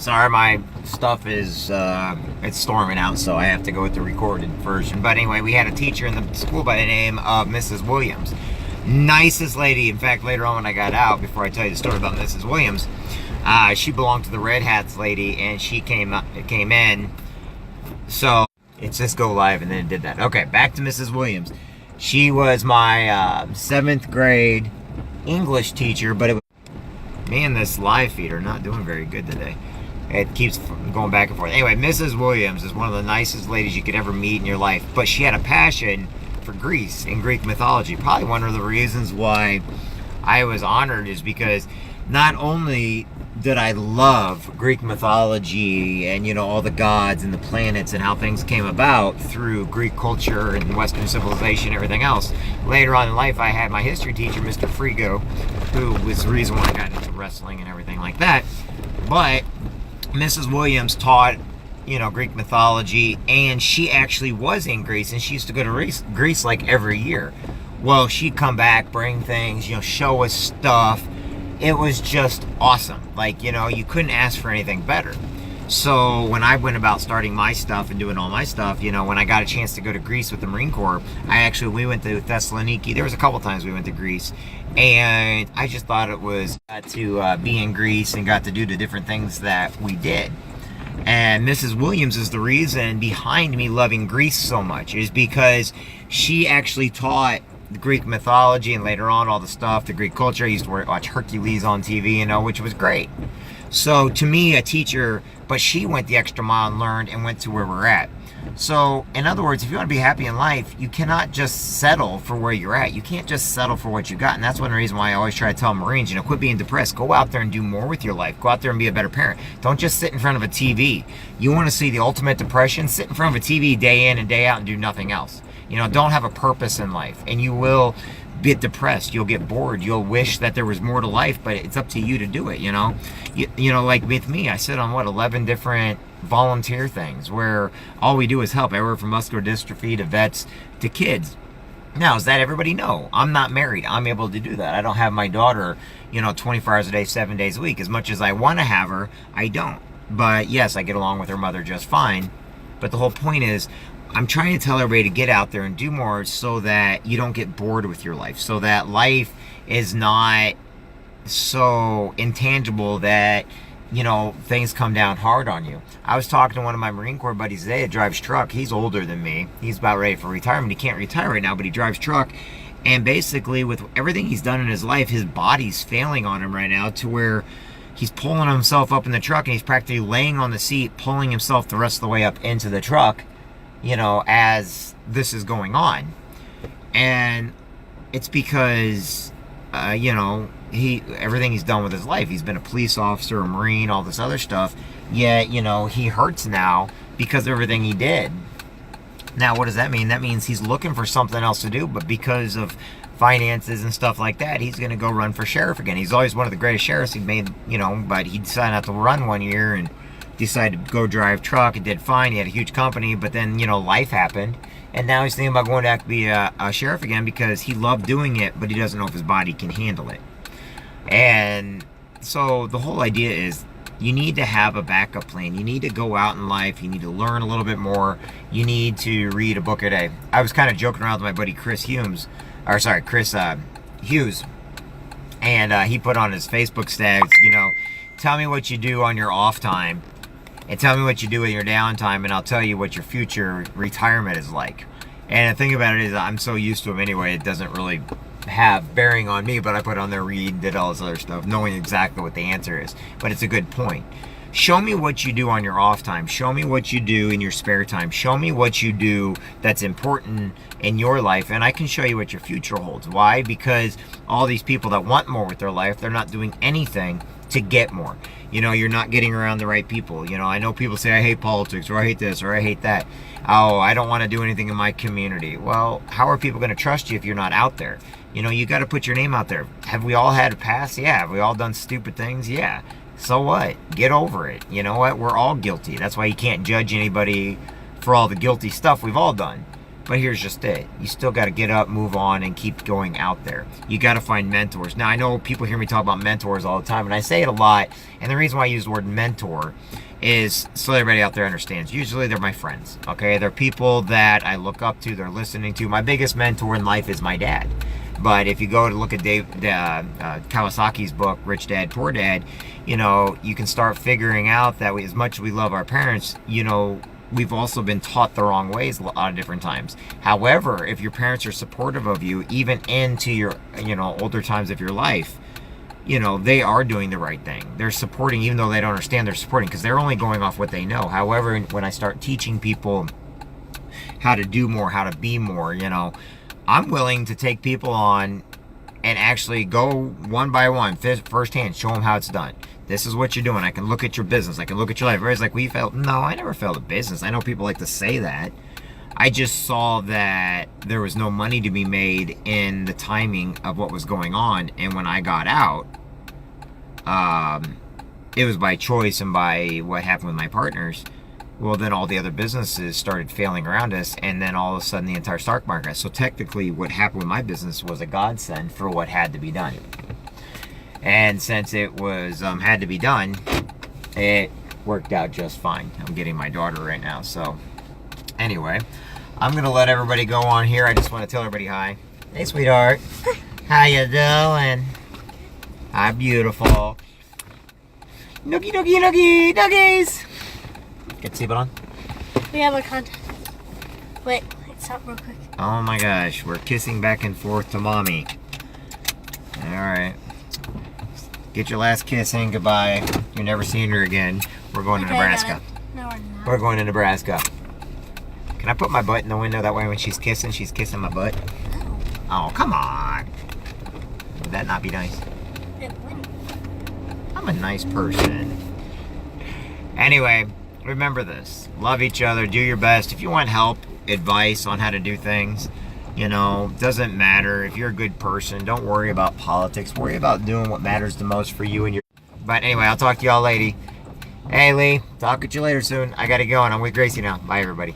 Sorry, my stuff is, it's storming out, so I have to go with the recorded version. But anyway, we had a teacher in the school by the name of Mrs. Williams. Nicest lady. In fact, later on when I got out, before I tell you the story about Mrs. Williams, she belonged to the Red Hats lady, and she came in. So, it's just go live, and then it did that. Okay, back to Mrs. Williams. She was my 7th grade English teacher, but it was... Me and this live feed are not doing very good today. It keeps going back and forth. Anyway, Mrs. Williams is one of the nicest ladies you could ever meet in your life. But she had a passion for Greece and Greek mythology. Probably one of the reasons why I was honored is because not only did I love Greek mythology and, you know, all the gods and the planets and how things came about through Greek culture and Western civilization and everything else. Later on in life, I had my history teacher, Mr. Frigo, who was the reason why I got into wrestling and everything like that. But Mrs. Williams taught, you know, Greek mythology, and she actually was in Greece, and she used to go to Greece like every year. Well, she'd come back, bring things, you know, show us stuff. It was just awesome. Like, you know, you couldn't ask for anything better. So when I went about starting my stuff and doing all my stuff, you know, when I got a chance to go to Greece with the Marine Corps, we went to Thessaloniki. There was a couple times we went to Greece, and I just thought it was to be in Greece and got to do the different things that we did. And Mrs. Williams is the reason behind me loving Greece so much, is because she actually taught the Greek mythology and later on all the stuff, the Greek culture. I used to watch Hercules on TV, you know, which was great. So to me, a teacher, but she went the extra mile and learned and went to where we're at. So in other words, if you want to be happy in life, you cannot just settle for where you're at. You can't just settle for what you got. And that's one reason why I always try to tell Marines, you know, quit being depressed. Go out there and do more with your life. Go out there and be a better parent. Don't just sit in front of a TV. You want to see the ultimate depression? Sit in front of a TV day in and day out and do nothing else. You know, don't have a purpose in life, and you will get depressed. You'll get bored. You'll wish that there was more to life, but it's up to you to do it, you know? You know, like with me, I sit on, 11 different volunteer things where all we do is help, everywhere from muscular dystrophy to vets to kids. Now, does that everybody know? I'm not married. I'm able to do that. I don't have my daughter, you know, 24 hours a day, 7 days a week. As much as I want to have her, I don't. But yes, I get along with her mother just fine. But the whole point is, I'm trying to tell everybody to get out there and do more so that you don't get bored with your life. So that life is not so intangible that, you know, things come down hard on you. I was talking to one of my Marine Corps buddies today that drives truck. He's older than me. He's about ready for retirement. He can't retire right now, but he drives truck. And basically, with everything he's done in his life, his body's failing on him right now to where he's pulling himself up in the truck and he's practically laying on the seat, pulling himself the rest of the way up into the truck, you know, as this is going on. And it's because, you know, everything he's done with his life, he's been a police officer, a Marine, all this other stuff, yet, you know, he hurts now because of everything he did. Now, what does that mean? That means he's looking for something else to do, but because of finances and stuff like that, he's going to go run for sheriff again. He's always one of the greatest sheriffs he made, you know, but he decided not to run one year and decided to go drive truck and did fine. He had a huge company, but then, you know, life happened, and now he's thinking about going to be a sheriff again because he loved doing it, but he doesn't know if his body can handle it. And so the whole idea is you need to have a backup plan. You need to go out in life. You need to learn a little bit more. You need to read a book a day. I was kind of joking around with my buddy Chris Hughes, and he put on his Facebook stats, you know, tell me what you do on your off time and tell me what you do in your downtime, and I'll tell you what your future retirement is like. And the thing about it is, I'm so used to them anyway, it doesn't really have bearing on me, but I put on there, read, did all this other stuff, knowing exactly what the answer is. But it's a good point. Show me what you do on your off time. Show me what you do in your spare time. Show me what you do that's important in your life, and I can show you what your future holds. Why? Because all these people that want more with their life, they're not doing anything to get more. You know, you're not getting around the right people. You know, I know people say, I hate politics, or I hate this, or I hate that. Oh, I don't want to do anything in my community. Well, how are people going to trust you if you're not out there? You know, you got to put your name out there. Have we all had a past? Yeah. Have we all done stupid things? Yeah. So what? Get over it. You know what? We're all guilty. That's why you can't judge anybody for all the guilty stuff we've all done. But here's just it. You still got to get up, move on, and keep going out there. You got to find mentors. Now, I know people hear me talk about mentors all the time, and I say it a lot. And the reason why I use the word mentor is so everybody out there understands. Usually they're my friends, okay? They're people that I look up to, they're listening to. My biggest mentor in life is my dad. But if you go to look at Dave Kawasaki's book, Rich Dad, Poor Dad, you know, you can start figuring out that as much as we love our parents, you know, we've also been taught the wrong ways a lot of different times. However, if your parents are supportive of you, even into your, you know, older times of your life, you know, they are doing the right thing. They're supporting, even though they don't understand, they're supporting because they're only going off what they know. However, when I start teaching people how to do more, how to be more, you know, I'm willing to take people on and actually go one by one, firsthand, show them how it's done. This is what you're doing. I can look at your business. I can look at your life. Everybody's like, we failed. No, I never failed a business. I know people like to say that. I just saw that there was no money to be made in the timing of what was going on. And when I got out, it was by choice and by what happened with my partners. Well, then all the other businesses started failing around us, and then all of a sudden the entire stock market. So technically what happened with my business was a godsend for what had to be done. And since it was had to be done, it worked out just fine. I'm getting my daughter right now. So anyway, I'm going to let everybody go on here. I just want to tell everybody hi. Hey, sweetheart. How you doing? Hi, beautiful. Noogie, noogie, noogie, nuggies. Get the seatbelt on. We have a contest. Wait, stop real quick. Oh my gosh, we're kissing back and forth to mommy. Alright. Get your last kiss in, goodbye. You're never seeing her again. We're going to Nebraska. No, we're not. We're going to Nebraska. Can I put my butt in the window? That way when she's kissing my butt? No. Oh, come on. Would that not be nice? It wouldn't. I'm a nice person. Anyway, remember this. Love each other. Do your best. If you want help, advice on how to do things, you know, doesn't matter. If you're a good person, don't worry about politics. Worry about doing what matters the most for you and your... But anyway, I'll talk to y'all later. Hey, Lee. Talk to you later soon. I gotta go, and I'm with Gracie now. Bye, everybody.